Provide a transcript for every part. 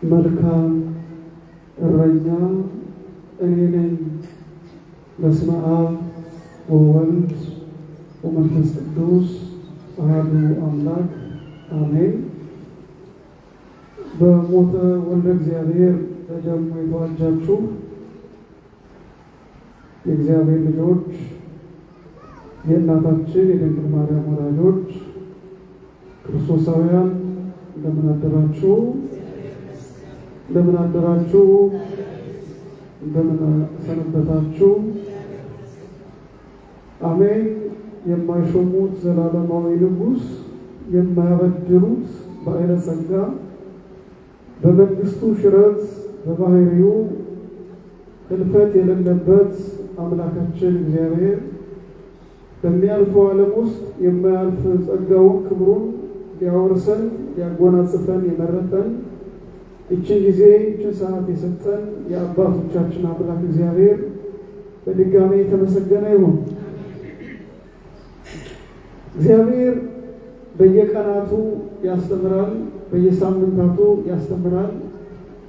መልካም እረኛ እኔ ነኝ። በስመ አብ ወወልድ ወመንፈስ ቅዱስ አሐዱ አምላክ አሜን። በሞተ ወልደ እግዚአብሔር በደሙ የተዋጃችሁ የእግዚአብሔር ልጆች፣ የእናታችን የድንግል ማርያም ወዳጆች ክርስቶሳውያን እንደምን አደራችሁ? እንደምን አደራችሁ? እንደምን ሰነበታችሁ? አሜን። የማይሾሙት ዘላለማዊ ንጉሥ፣ የማያበድሩት በኃይለ ጸጋ በመንግስቱ ሽረት በባህሪው ሕልፈት የሌለበት አምላካችን እግዚአብሔር በሚያልፈው ዓለም ውስጥ የማያልፍ ጸጋውን ክብሩን ሊያወርሰን ሊያጎናጽፈን የመረጠን ይችን ጊዜ ይችን ሰዓት የሰጠን የአባቶቻችን አምላክ እግዚአብሔር በድጋሚ የተመሰገነ ይሁን። እግዚአብሔር በየቀናቱ ያስተምራል፣ በየሳምንታቱ ያስተምራል፣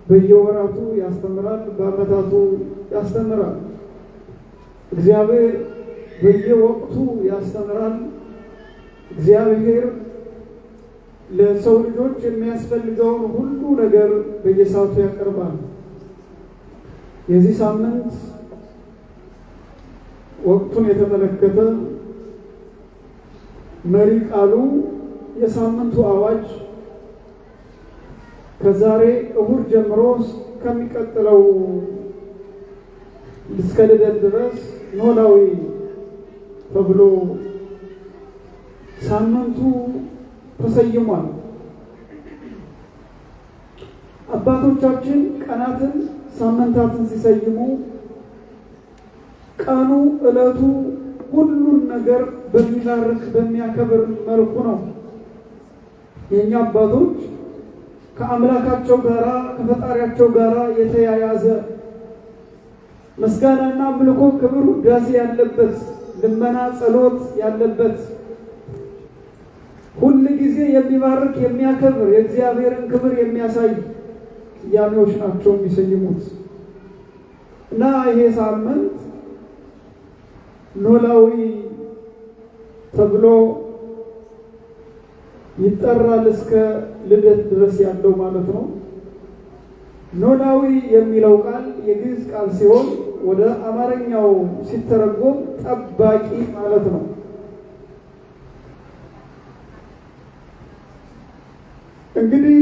በየወራቱ ያስተምራል፣ በዓመታቱ ያስተምራል። እግዚአብሔር በየወቅቱ ያስተምራል። እግዚአብሔር ለሰው ልጆች የሚያስፈልገውን ሁሉ ነገር በየሰዓቱ ያቀርባል። የዚህ ሳምንት ወቅቱን የተመለከተ መሪ ቃሉ የሳምንቱ አዋጅ ከዛሬ እሁድ ጀምሮ ከሚቀጥለው እስከ ልደት ድረስ ኖላዊ ተብሎ ሳምንቱ ተሰይሟል። አባቶቻችን ቀናትን ሳምንታትን ሲሰይሙ ቀኑ ዕለቱ ሁሉን ነገር በሚባርክ በሚያከብር መልኩ ነው። የኛ አባቶች ከአምላካቸው ጋራ ከፈጣሪያቸው ጋራ የተያያዘ ምስጋናና አምልኮ ክብር ውዳሴ ያለበት ልመና ጸሎት ያለበት ሁል ጊዜ የሚባርክ የሚያከብር የእግዚአብሔርን ክብር የሚያሳይ ስያሜዎች ናቸው የሚሰይሙት እና ይሄ ሳምንት ኖላዊ ተብሎ ይጠራል። እስከ ልደት ድረስ ያለው ማለት ነው። ኖላዊ የሚለው ቃል የግዕዝ ቃል ሲሆን ወደ አማርኛው ሲተረጎም ጠባቂ ማለት ነው። እንግዲህ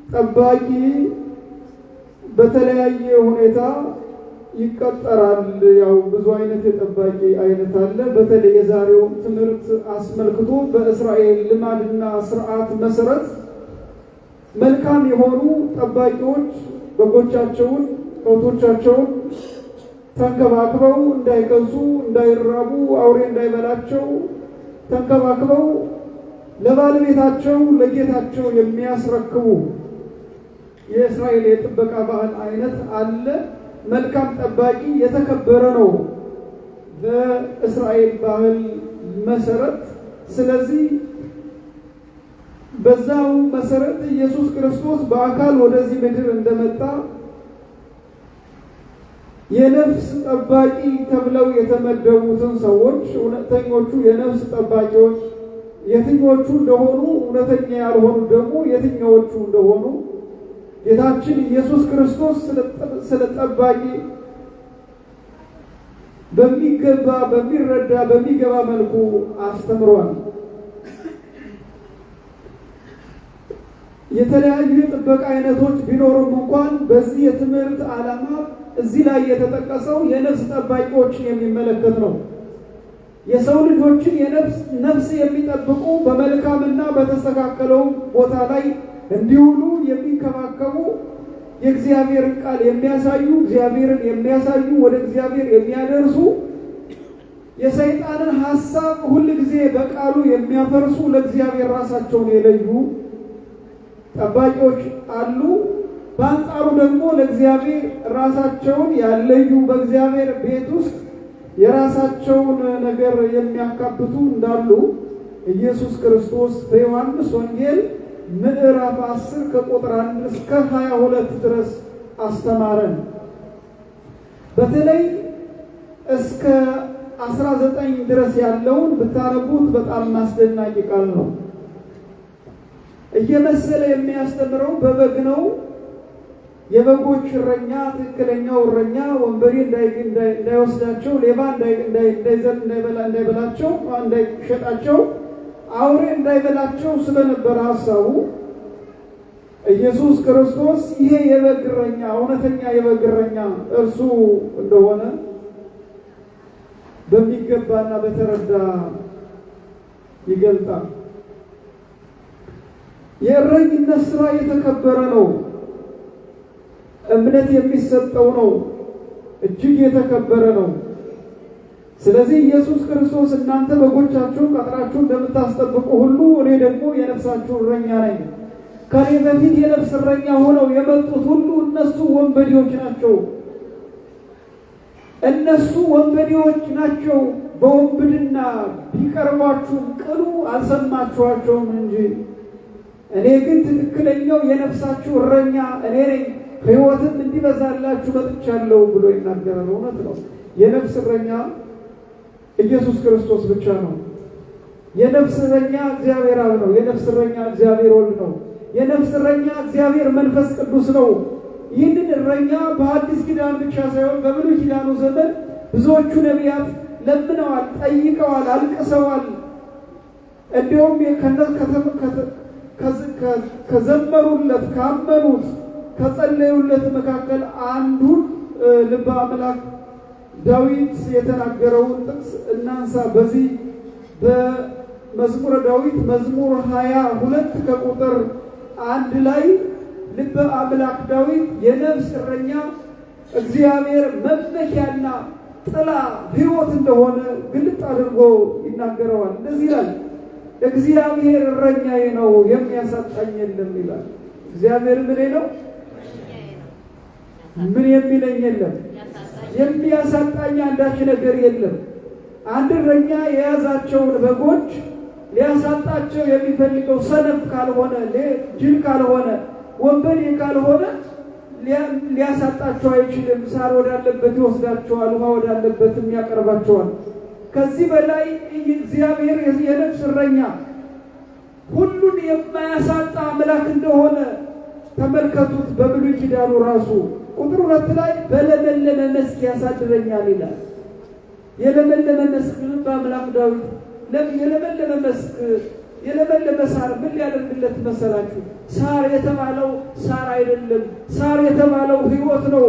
ጠባቂ በተለያየ ሁኔታ ይቀጠራል። ያው ብዙ አይነት የጠባቂ አይነት አለ። በተለይ የዛሬው ትምህርት አስመልክቶ በእስራኤል ልማድና ስርዓት መሰረት መልካም የሆኑ ጠባቂዎች በጎቻቸውን ከብቶቻቸውን ተንከባክበው እንዳይገዙ እንዳይራቡ አውሬ እንዳይበላቸው ተንከባክበው ለባለቤታቸው ለጌታቸው የሚያስረክቡ የእስራኤል የጥበቃ ባህል አይነት አለ። መልካም ጠባቂ የተከበረ ነው በእስራኤል ባህል መሰረት። ስለዚህ በዛው መሰረት ኢየሱስ ክርስቶስ በአካል ወደዚህ ምድር እንደመጣ የነፍስ ጠባቂ ተብለው የተመደቡትን ሰዎች እውነተኞቹ የነፍስ ጠባቂዎች የትኞቹ እንደሆኑ እውነተኛ ያልሆኑ ደግሞ የትኞቹ እንደሆኑ ጌታችን ኢየሱስ ክርስቶስ ስለ ጠባቂ በሚገባ በሚረዳ በሚገባ መልኩ አስተምሯል። የተለያዩ የጥበቃ አይነቶች ቢኖሩም እንኳን በዚህ የትምህርት ዓላማ እዚህ ላይ የተጠቀሰው የነፍስ ጠባቂዎችን የሚመለከት ነው። የሰው ልጆችን ነፍስ የሚጠብቁ በመልካምና በተስተካከለው ቦታ ላይ እንዲውሉ የሚንከባከቡ የእግዚአብሔርን ቃል የሚያሳዩ እግዚአብሔርን የሚያሳዩ ወደ እግዚአብሔር የሚያደርሱ የሰይጣንን ሐሳብ ሁል ጊዜ በቃሉ የሚያፈርሱ ለእግዚአብሔር ራሳቸውን የለዩ ጠባቂዎች አሉ። በአንጻሩ ደግሞ ለእግዚአብሔር ራሳቸውን ያለዩ በእግዚአብሔር ቤት ውስጥ የራሳቸውን ነገር የሚያካብቱ እንዳሉ ኢየሱስ ክርስቶስ በዮሐንስ ወንጌል ምዕራፍ 10 ከቁጥር 1 እስከ 22 ድረስ አስተማረን። በተለይ እስከ 19 ድረስ ያለውን ብታነቡት በጣም አስደናቂ ቃል ነው። እየመሰለ የሚያስተምረው በበግ ነው። የበጎች እረኛ፣ ትክክለኛው እረኛ ወንበዴ እንዳይወስዳቸው፣ ሌባ እንዳይበላቸው፣ እንዳይሸጣቸው፣ አውሬ እንዳይበላቸው ስለነበረ ሐሳቡ ኢየሱስ ክርስቶስ ይሄ የበግ እረኛ፣ እውነተኛ የበግ እረኛ እርሱ እንደሆነ በሚገባና በተረዳ ይገልጣል። የእረኝነት ስራ የተከበረ ነው። እምነት የሚሰጠው ነው። እጅግ የተከበረ ነው። ስለዚህ ኢየሱስ ክርስቶስ እናንተ በጎቻችሁን ቀጥራችሁ እንደምታስጠብቁ ሁሉ እኔ ደግሞ የነፍሳችሁ እረኛ ነኝ። ከኔ በፊት የነፍስ እረኛ ሆነው የመጡት ሁሉ እነሱ ወንበዴዎች ናቸው። እነሱ ወንበዴዎች ናቸው። በወንብድና ቢቀርቧችሁም ቅሉ አልሰማችኋቸውም እንጂ እኔ ግን ትክክለኛው የነፍሳችሁ እረኛ እኔ ነኝ፣ ሕይወትም እንዲበዛላችሁ መጥቻለሁ ብሎ ይናገራል። እውነት ነው። የነፍስ እረኛ ኢየሱስ ክርስቶስ ብቻ ነው። የነፍስ እረኛ እግዚአብሔር አብ ነው። የነፍስ እረኛ እግዚአብሔር ወልድ ነው። የነፍስ እረኛ እግዚአብሔር መንፈስ ቅዱስ ነው። ይህንን እረኛ በአዲስ ኪዳን ብቻ ሳይሆን በብሉይ ኪዳኑ ዘመን ብዙዎቹ ነቢያት ለምነዋል፣ ጠይቀዋል፣ አልቅሰዋል። እንዲሁም ከዘመሩለት ካመኑት ከጸለዩለት መካከል አንዱን ልበ አምላክ ዳዊት የተናገረውን ጥቅስ እናንሳ። በዚህ በመዝሙረ ዳዊት መዝሙር 22 ከቁጥር 1 ላይ ልበ አምላክ ዳዊት የነፍስ እረኛ እግዚአብሔር መመኪያና ጥላ ሕይወት እንደሆነ ግልጥ አድርጎ ይናገረዋል። እንደዚህ ይላል፣ እግዚአብሔር እረኛዬ ነው የሚያሳጣኝ የለም ይላል። እግዚአብሔር ምን ነው? ምን የሚለኝ የለም፣ የሚያሳጣኝ አንዳች ነገር የለም። አንድ እረኛ የያዛቸውን በጎች ሊያሳጣቸው የሚፈልገው ሰነፍ ካልሆነ፣ ጅል ካልሆነ፣ ወንበዴ ካልሆነ ሊያሳጣቸው አይችልም። ሳር ወዳለበት ይወስዳቸዋል፣ ውሃ ወዳለበትም ያቀርባቸዋል። ከዚህ በላይ እግዚአብሔር የነፍስ እረኛ ሁሉን የማያሳጣ አምላክ እንደሆነ ተመልከቱት። በብሉይ ኪዳኑ ራሱ ቁጥር 2 ላይ በለመለመ መስክ ያሳድረኛል ይላል። የለመለመ መስክ በአምላክ ዳዊት የለመለመ መስክ የለመለመ ሳር ምን ሊያደርግለት መሰላችሁ? ሳር የተባለው ሳር አይደለም። ሳር የተባለው ሕይወት ነው።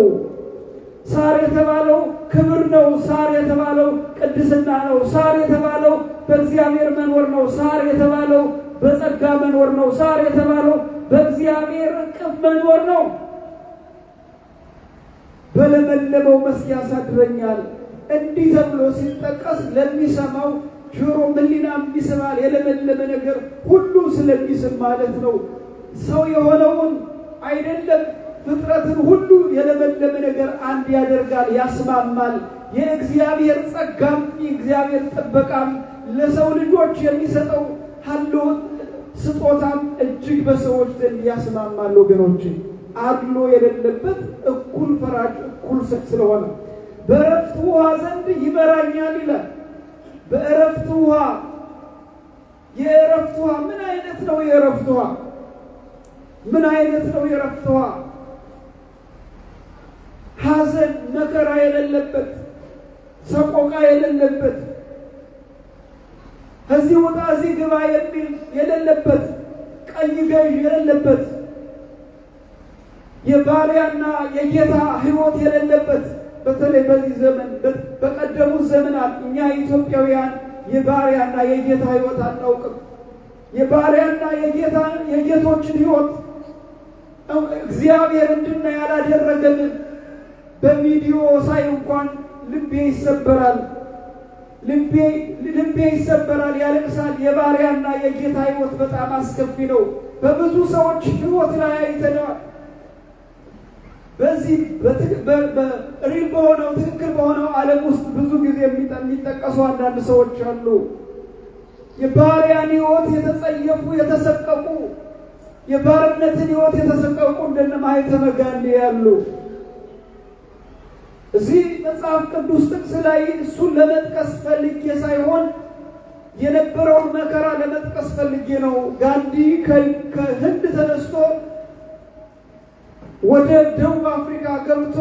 ሳር የተባለው ክብር ነው። ሳር የተባለው ቅድስና ነው። ሳር የተባለው በእግዚአብሔር መኖር ነው። ሳር የተባለው በጸጋ መኖር ነው። ሳር የተባለው በእግዚአብሔር እቅፍ መኖር ነው። በለመለመው መስክ ያሳድረኛል። እንዲህ ተብሎ ሲጠቀስ ለሚሰማው ጆሮ ሕሊናም ይስባል። የለመለመ ነገር ሁሉ ስለሚስብ ማለት ነው። ሰው የሆነውን አይደለም ፍጥረትን ሁሉ የለመለመ ነገር አንድ ያደርጋል፣ ያስማማል። የእግዚአብሔር ጸጋም የእግዚአብሔር ጥበቃም ለሰው ልጆች የሚሰጠው ሀልዎ ስጦታም እጅግ በሰዎች ዘንድ ያስማማል። ወገኖች አድሎ የሌለበት እኩል ፈራጅ እኩል ስለሆነ በእረፍት ውሃ ዘንድ ይመራኛል ይላል። በእረፍት ውሃ የእረፍት ውሃ ምን አይነት ነው? የእረፍት ውሃ ምን አይነት ነው? የእረፍት ውሃ ሐዘን መከራ የሌለበት፣ ሰቆቃ የሌለበት፣ እዚህ ውጣ እዚህ ግባ የሚል የሌለበት፣ ቀኝ ገዥ የሌለበት፣ የባሪያና የጌታ ሕይወት የሌለበት። በተለይ በዚህ ዘመን በቀደሙት ዘመናት እኛ ኢትዮጵያውያን የባሪያና የጌታ ሕይወት አናውቅም። የባሪያና የጌቶችን ሕይወት እግዚአብሔር እንድናይ ያላደረገልን በቪዲዮ ሳይ እንኳን ልቤ ይሰበራል። ልቤ ይሰበራል፣ ያለቅሳል። የባሪያና የጌታ ሕይወት በጣም አስከፊ ነው። በብዙ ሰዎች ሕይወት ላይ አይተነዋል። በዚህ በሪል በሆነው ትክክል በሆነው ዓለም ውስጥ ብዙ ጊዜ የሚጠቀሱ አንዳንድ ሰዎች አሉ። የባሪያን ሕይወት የተጸየፉ የተሰቀቁ የባርነትን ሕይወት የተሰቀቁ እንደነ ማኅተመ ጋንዲ ያሉ እዚህ መጽሐፍ ቅዱስ ጥቅስ ላይ እሱን ለመጥቀስ ፈልጌ ሳይሆን የነበረውን መከራ ለመጥቀስ ፈልጌ ነው። ጋንዲ ከህንድ ተነስቶ ወደ ደቡብ አፍሪካ ገብቶ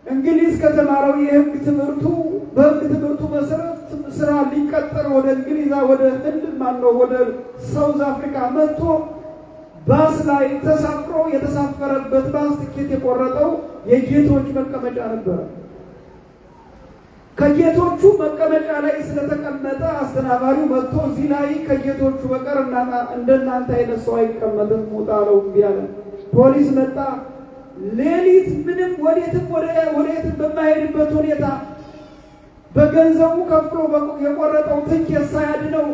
እንግሊዝ ከተማረው የህግ ትምህርቱ በህግ ትምህርቱ መሰረት ስራ ሊቀጠር ወደ እንግሊዝ ወደ ህንድ ወደ ሳውዝ አፍሪካ መጥቶ ባስ ላይ ተሳፍሮ የተሳፈረበት ባስ ትኬት የቆረጠው የጌቶች መቀመጫ ነበር። ከጌቶቹ መቀመጫ ላይ ስለተቀመጠ አስተናባሪው መጥቶ እዚህ ላይ ከጌቶቹ በቀር እንደናንተ አይነት ሰው አይቀመጥም ውጣለው ቢያለ ፖሊስ መጣ። ሌሊት ምንም ወዴትም በማይሄድበት ሁኔታ በገንዘቡ ከፍሎ የቆረጠው ትኬት ሳያድነው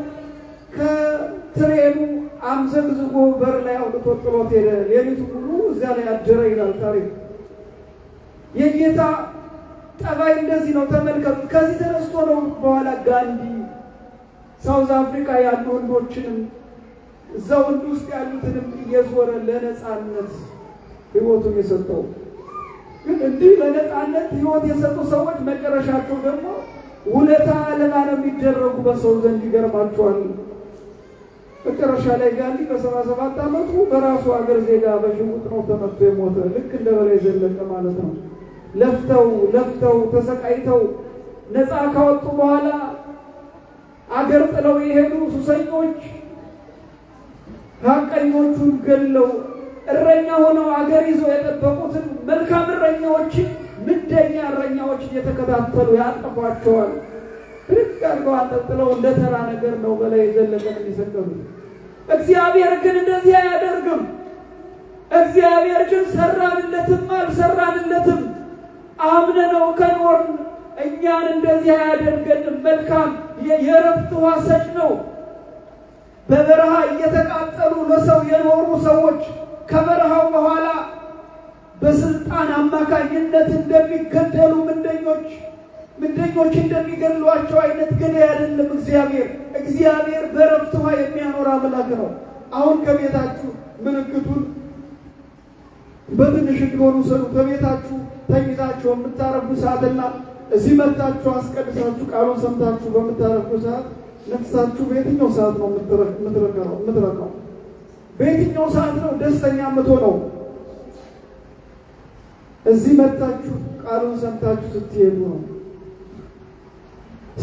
ከትሬኑ አምዘግዝጎ በር ላይ አውጥቶ ጥሎት ሄደ። ሌሊቱ ሙሉ እዚያ ላይ አደረ ይላል ታሪክ። የጌታ ጠባይ እንደዚህ ነው። ተመልከቱ። ከዚህ ተነስቶ ነው በኋላ ጋንዲ ሳውዝ አፍሪካ ያሉ ወንዶችንም እዛው ወንድ ውስጥ ያሉትንም እየዞረ ለነጻነት ሕይወቱን የሰጠው። ግን እንዲህ ለነጻነት ሕይወት የሰጡ ሰዎች መጨረሻቸው ደግሞ ውለታ ለማን የሚደረጉ በሰው ዘንድ ይገርማቸዋል። መጨረሻ ላይ ጋንዲ በ77 ዓመቱ በራሱ ሀገር ዜጋ በሽጉጥ ነው ተመቶ የሞተ። ልክ እንደ በላይ ዘለቀ ማለት ነው። ለፍተው ተሰቃይተው ነፃ ካወጡ በኋላ አገር ጥለው የሄዱ ሱሰኞች ሀቀኞቹን ገለው እረኛ ሆነው አገር ይዘው የጠበቁትን መልካም እረኛዎችን ምንደኛ እረኛዎችን እየተከታተሉ ያጠፏቸዋል። ልክ አድርገው አንጠልጥለው እንደ ተራ ነገር ነው በላይ ዘለቀን የሚሰቀሉት። እግዚአብሔር ግን እንደዚህ አያደርግም። እግዚአብሔር ግን ሰራንለትም አልሰራንለትም አምነነው ከኖርን እኛን እንደዚህ አያደርገንም። መልካም የእረፍት ውሃ ሰጭ ነው። በበረሃ እየተቃጠሉ ለሰው የኖሩ ሰዎች ከበረሃው በኋላ በስልጣን አማካኝነት እንደሚገደሉ ምንደኞች እንደሚገድሏቸው አይነት ገዳይ አይደለም እግዚአብሔር በእረፍት ውሃ የሚያኖር አምላክ ነው። አሁን ከቤታችሁ ምልክቱን በትንሽ እንዲሆኑ ሰሩ። በቤታችሁ ተኝታችሁ የምታረፉ ሰዓትና እዚህ መጥታችሁ አስቀድሳችሁ ቃሉን ሰምታችሁ በምታረፉ ሰዓት ነፍሳችሁ በየትኛው ሰዓት ነው የምትረካው? በየትኛው ሰዓት ነው ደስተኛ የምትሆነው? እዚህ መጥታችሁ ቃሉን ሰምታችሁ ስትሄዱ ነው።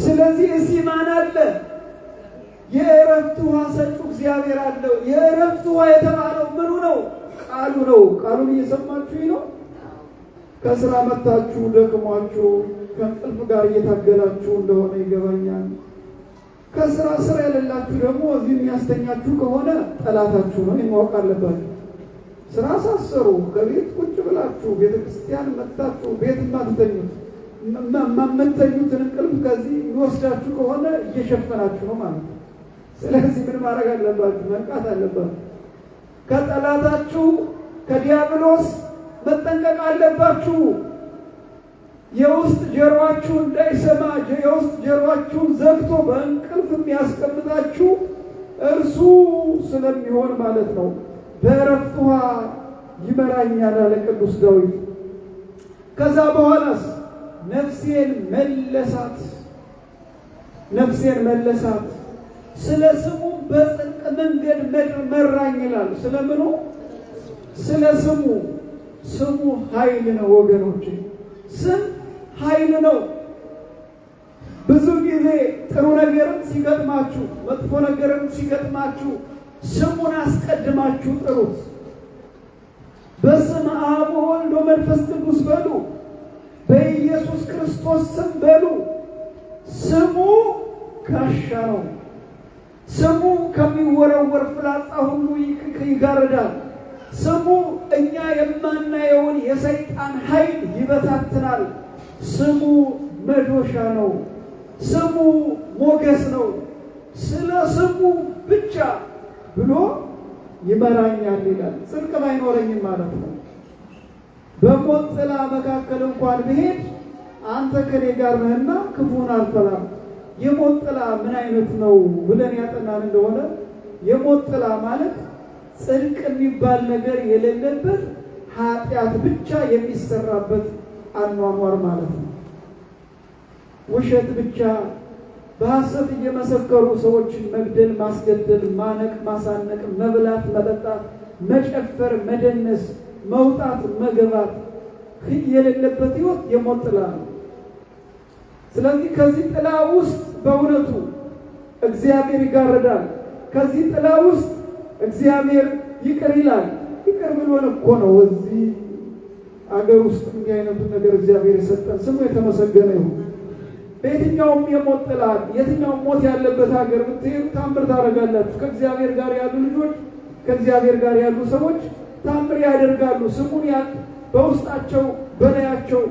ስለዚህ እዚህ ማን አለ? የእረፍት ውሃ ሰጪ እግዚአብሔር አለ። የእረፍት ውሃ የተባለው ምኑ ነው? ቃሉ ነው። ቃሉን እየሰማችሁ ነው። ከስራ መጥታችሁ ደክሟችሁ ከእንቅልፍ ጋር እየታገላችሁ እንደሆነ ይገባኛል። ከስራ የሌላችሁ ደግሞ እዚህ የሚያስተኛችሁ ከሆነ ጠላታችሁ ነው፣ ማወቅ አለባችሁ። ስራ ሳሰሩ ከቤት ቁጭ ብላችሁ ቤተክርስቲያን መጥታችሁ ቤት የምትተኙትን እንቅልፍ ከዚህ የሚወስዳችሁ ከሆነ እየሸፈናችሁ ነው ማለት ነው። ስለዚህ ምን ማድረግ አለባችሁ? መንቃት አለባችሁ። ከጠላታችሁ ከዲያብሎስ መጠንቀቅ አለባችሁ። የውስጥ ጆሮአችሁ እንዳይሰማ የውስጥ ጆሮአችሁን ዘግቶ በእንቅልፍ የሚያስቀምጣችሁ እርሱ ስለሚሆን ማለት ነው። በእረፍት ውሃ ይመራኛል አለ ቅዱስ ዳዊት። ከዛ በኋላስ ነፍሴን መለሳት ስለ ስሙ በጽድቅ መንገድ መራኝ ይላል። ስለምኑ? ስለ ስሙ ኃይል ነው ወገኖች። ስም ኃይል ነው። ብዙ ጊዜ ጥሩ ነገርም ሲገጥማችሁ መጥፎ ነገርም ሲገጥማችሁ ስሙን አስቀድማችሁ ጥሩት። በስመ አብ ወወልድ ወመንፈስ ቅዱስ በሉ። በኢየሱስ ክርስቶስ ስም በሉ። ስሙ ጋሻ ነው። ስሙ ከሚወረወር ፍላጻ ሁሉ ይጋርዳል። ስሙ እኛ የማናየውን የሰይጣን ኃይል ይበታትናል። ስሙ መዶሻ ነው። ስሙ ሞገስ ነው። ስለ ስሙ ብቻ ብሎ ይመራኛል ይላል። ጽድቅ ባይኖረኝም ማለት ነው። በሞት ጥላ መካከል እንኳን ብሄድ አንተ ከኔ ጋር ነህና ክፉን አልፈራም። የሞት ጥላ ምን አይነት ነው ብለን ያጠናን እንደሆነ የሞት ጥላ ማለት ጽድቅ የሚባል ነገር የሌለበት ኃጢአት ብቻ የሚሰራበት አኗኗር ማለት ነው። ውሸት ብቻ በሐሰት እየመሰከሩ ሰዎችን መግደል፣ ማስገደል፣ ማነቅ፣ ማሳነቅ፣ መብላት፣ መጠጣት፣ መጨፈር፣ መደነስ፣ መውጣት፣ መገባት የሌለበት ሕይወት የሞት ጥላ ነው። ስለዚህ ከዚህ ጥላ ውስጥ በእውነቱ እግዚአብሔር ይጋርዳል። ከዚህ ጥላ ውስጥ እግዚአብሔር ይቅር ይላል። ይቅር ብሎን እኮ ነው እዚህ አገር ውስጥ እንዲህ አይነቱን ነገር እግዚአብሔር የሰጠን። ስሙ የተመሰገነ ይሁን። በየትኛውም የሞት ጥላ የትኛውም ሞት ያለበት ሀገር ብትሄዱ ታምር ታደርጋላችሁ። ከእግዚአብሔር ጋር ያሉ ልጆች፣ ከእግዚአብሔር ጋር ያሉ ሰዎች ታምር ያደርጋሉ። ስሙን በውስጣቸው በላያቸው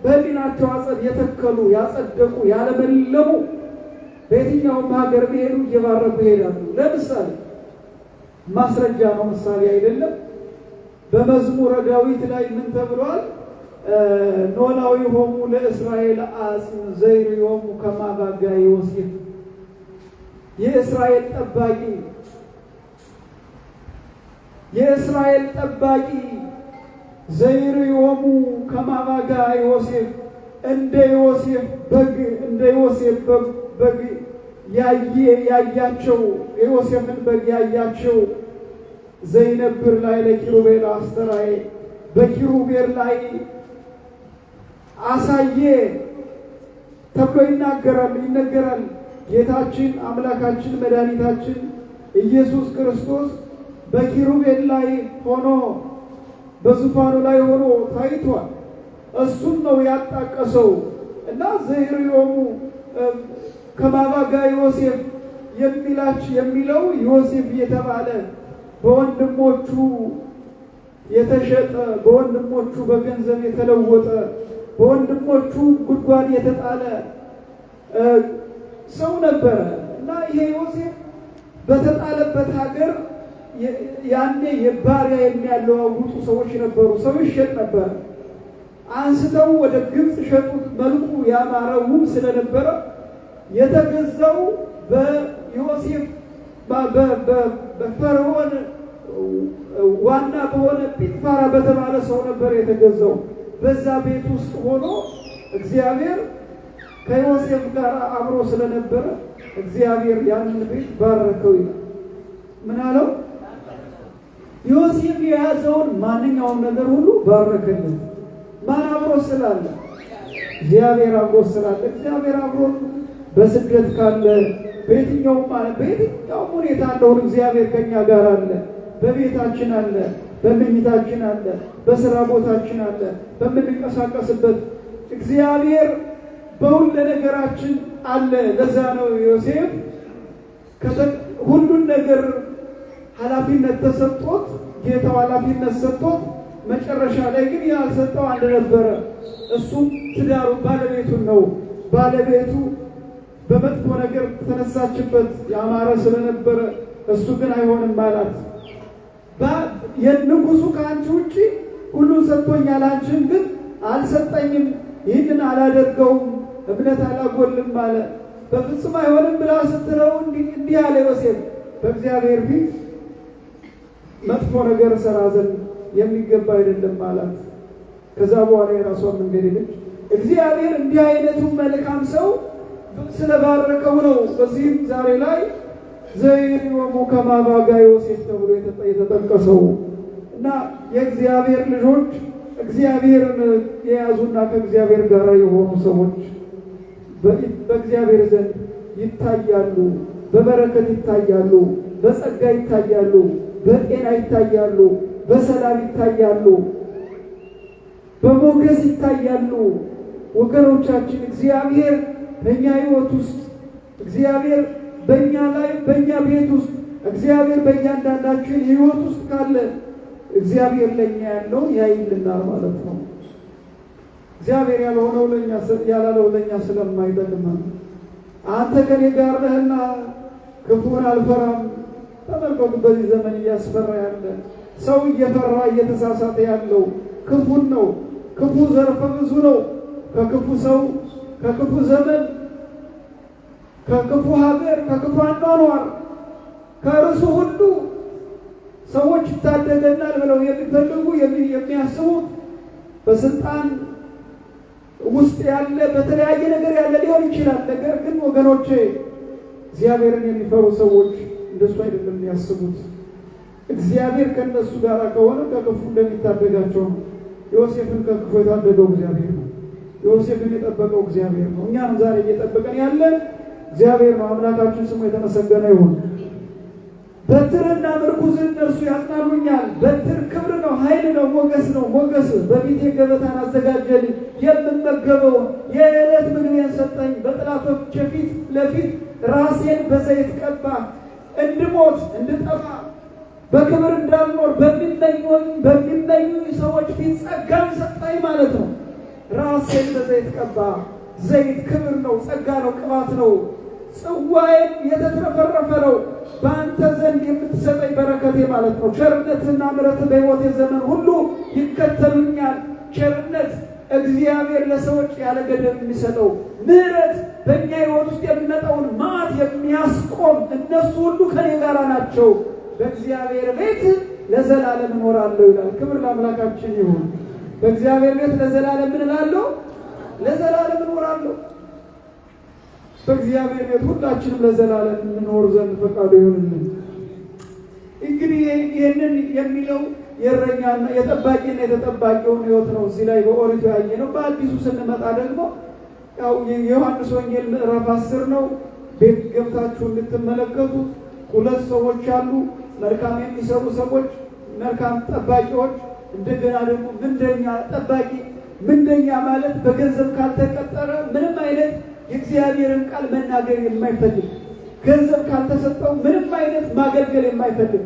በሕሊናቸው አጸድ የተከሉ ያጸደቁ ያለመለሙ በየትኛውም ሀገር ቢሄዱ እየባረኩ ይሄዳሉ። ለምሳሌ ማስረጃ ነው፣ ምሳሌ አይደለም። በመዝሙረ ዳዊት ላይ ምን ተብሏል? ኖላዊ ሆሙ ለእስራኤል አጽም ዘይርዮሙ ከማባጋ ዮሴፍ። የእስራኤል ጠባቂ ዘይርዮሙ ከማባጋ ዮሴፍ፣ እንደ ዮሴፍ በግ ያያቸው የዮሴፍን በግ ያያቸው ዘይነብር ላይ ለኪሩቤል አስተራዬ፣ በኪሩቤል ላይ አሳየ ተብሎ ይነገራል። ጌታችን አምላካችን መድኃኒታችን ኢየሱስ ክርስቶስ በኪሩቤል ላይ ሆኖ በዙፋኑ ላይ ሆኖ ታይቷል። እሱም ነው ያጣቀሰው እና ዘይርዮሙ ከማባጋ ዮሴፍ የሚለው ዮሴፍ የተባለ በወንድሞቹ የተሸጠ፣ በወንድሞቹ በገንዘብ የተለወጠ፣ በወንድሞቹ ጉድጓድ የተጣለ ሰው ነበረ እና ይሄ ዮሴፍ በተጣለበት ሀገር ያኔ የባሪያ የሚያለዋውጡ ሰዎች ነበሩ። ሰው ይሸጥ ነበር። አንስተው ወደ ግብፅ ሸጡት። መልኩ ያማረ ውብ ስለነበረ የተገዛው በዮሴፍ በፈርዖን ዋና በሆነ ጲጥፋራ በተባለ ሰው ነበር የተገዛው። በዛ ቤት ውስጥ ሆኖ እግዚአብሔር ከዮሴፍ ጋር አብሮ ስለነበረ እግዚአብሔር ያንን ቤት ባረከው ይላል። ምን አለው? ዮሴፍ የያዘውን ማንኛውም ነገር ሁሉ ባረከልን። ማን አብሮ ስላለ? እግዚአብሔር አብሮ ስላለ። እግዚአብሔር አብሮ በስደት ካለ በየትኛውም ሁኔታ እንደሆነ እግዚአብሔር ከኛ ጋር አለ። በቤታችን አለ፣ በመኝታችን አለ፣ በስራ ቦታችን አለ፣ በምንንቀሳቀስበት እግዚአብሔር በሁሉ ነገራችን አለ። ለዛ ነው ዮሴፍ ሁሉን ነገር ኃላፊነት ተሰጥቶት ጌታው ኃላፊነት ሰጥቶት መጨረሻ ላይ ግን ያልሰጠው አንድ ነበረ። እሱም ትዳሩ ባለቤቱን ነው። ባለቤቱ በመጥፎ ነገር ተነሳችበት ያማረ ስለነበረ እሱ ግን አይሆንም አላት። የንጉሱ ከአንቺ ውጪ ሁሉን ሰጥቶኛል፣ አንቺን ግን አልሰጠኝም፣ ይህንን አላደርገውም፣ እምነት አላጎልም አለ። በፍጹም አይሆንም ብላ ስትለው እንዲህ አለ ዮሴፍ፣ በእግዚአብሔር ፊት መጥፎ ነገር ሰራ ዘንድ የሚገባ አይደለም አላት። ከዛ በኋላ የራሷን መንገድ ሄደች። እግዚአብሔር እንዲህ አይነቱ መልካም ሰው ስለባረከው ነው በዚህም ዛሬ ላይ ዘይርዮሙ ከማባጋ ዮሴፍ ተብሎ የተጠቀሰው እና የእግዚአብሔር ልጆች እግዚአብሔርን የያዙና ከእግዚአብሔር ጋር የሆኑ ሰዎች በእግዚአብሔር ዘንድ ይታያሉ፣ በበረከት ይታያሉ፣ በጸጋ ይታያሉ፣ በጤና ይታያሉ፣ በሰላም ይታያሉ፣ በሞገስ ይታያሉ። ወገኖቻችን እግዚአብሔር በእኛ ሕይወት ውስጥ እግዚአብሔር በእኛ ላይ በእኛ ቤት ውስጥ እግዚአብሔር በእያንዳንዳችን ሕይወት ውስጥ ካለ እግዚአብሔር ለእኛ ያለውን ያይልናል ማለት ነው። እግዚአብሔር ያልሆነው ያላለው ለእኛ ስለማይጠቅም አንተ ከኔ ጋር ነህና ክፉን አልፈራም። ተመልከቱ፣ በዚህ ዘመን እያስፈራ ያለ ሰው እየፈራ እየተሳሳተ ያለው ክፉን ነው። ክፉ ዘርፈ ብዙ ነው። ከክፉ ሰው፣ ከክፉ ዘመን፣ ከክፉ ሀገር፣ ከክፉ አኗኗር፣ ከርሱ ሁሉ ሰዎች ይታደገናል ብለው የሚፈልጉ የሚያስቡት በስልጣን ውስጥ ያለ በተለያየ ነገር ያለ ሊሆን ይችላል። ነገር ግን ወገኖቼ እግዚአብሔርን የሚፈሩ ሰዎች እንደሱ አይደለም የሚያስቡት። እግዚአብሔር ከነሱ ጋር ከሆነ ከክፉ እንደሚታደጋቸው ነው። ዮሴፍን ከክፉ የታደገው እግዚአብሔር ነው። ዮሴፍን የጠበቀው እግዚአብሔር ነው። እኛም ዛሬ እየጠበቀን ያለ እግዚአብሔር ነው። አምላካችን ስሙ የተመሰገነ ይሁን። በትርና ምርኩዝ እነርሱ ያጽናኑኛል። በትር ክብር ነው፣ ኃይል ነው፣ ሞገስ ነው። ሞገስ በፊቴ ገበታን አዘጋጀልኝ፣ የምመገበው የዕለት ምግቤን ሰጠኝ። በጠላቶቼ ፊት ለፊት ራሴን በዘይት ቀባ። እንድሞት እንድጠፋ በክብር እንዳልኖር በሚመኙኝ ሰዎች ፊት ጸጋን ሰጠኝ ማለት ነው። ራሴን በዘይት ቀባ። ዘይት ክብር ነው፣ ጸጋ ነው፣ ቅባት ነው። ጽዋዬም የተትረፈረፈ ነው። በአንተ ዘንድ የምትሰጠኝ በረከቴ ማለት ነው። ቸርነትና ምሕረት በሕይወቴ ዘመን ሁሉ ይከተሉኛል። ቸርነት እግዚአብሔር ለሰዎች ያለ ገደብ የሚሰጠው ምሕረት በእኛ ሕይወት ውስጥ የሚመጣውን መዓት የሚያስቆም እነሱ ሁሉ ከኔ ጋር ናቸው። በእግዚአብሔር ቤት ለዘላለም እኖራለሁ ይላል። ክብር ለአምላካችን ይሁን። በእግዚአብሔር ቤት ለዘላለም ምን እላለሁ? ለዘላለም እኖራለሁ። በእግዚአብሔር ቤት ሁላችንም ለዘላለም እንኖር ዘንድ ፈቃዱ ይሁንልን። እንግዲህ ይህንን የሚለው የእረኛና የጠባቂና የተጠባቂውን ሕይወት ነው እዚህ ላይ በኦሪቱ ያየነው። በአዲሱ ስንመጣ ደግሞ ያው የዮሐንስ ወንጌል ምዕራፍ 10 ነው። ቤት ገብታችሁ እንድትመለከቱ ሁለት ሰዎች አሉ፣ መልካም የሚሰሩ ሰዎች፣ መልካም ጠባቂዎች። እንደገና ደግሞ ምንደኛ ጠባቂ። ምንደኛ ማለት በገንዘብ ካልተቀጠረ ምንም አይነት የእግዚአብሔርን ቃል መናገር የማይፈልግ፣ ገንዘብ ካልተሰጠው ምንም አይነት ማገልገል የማይፈልግ፣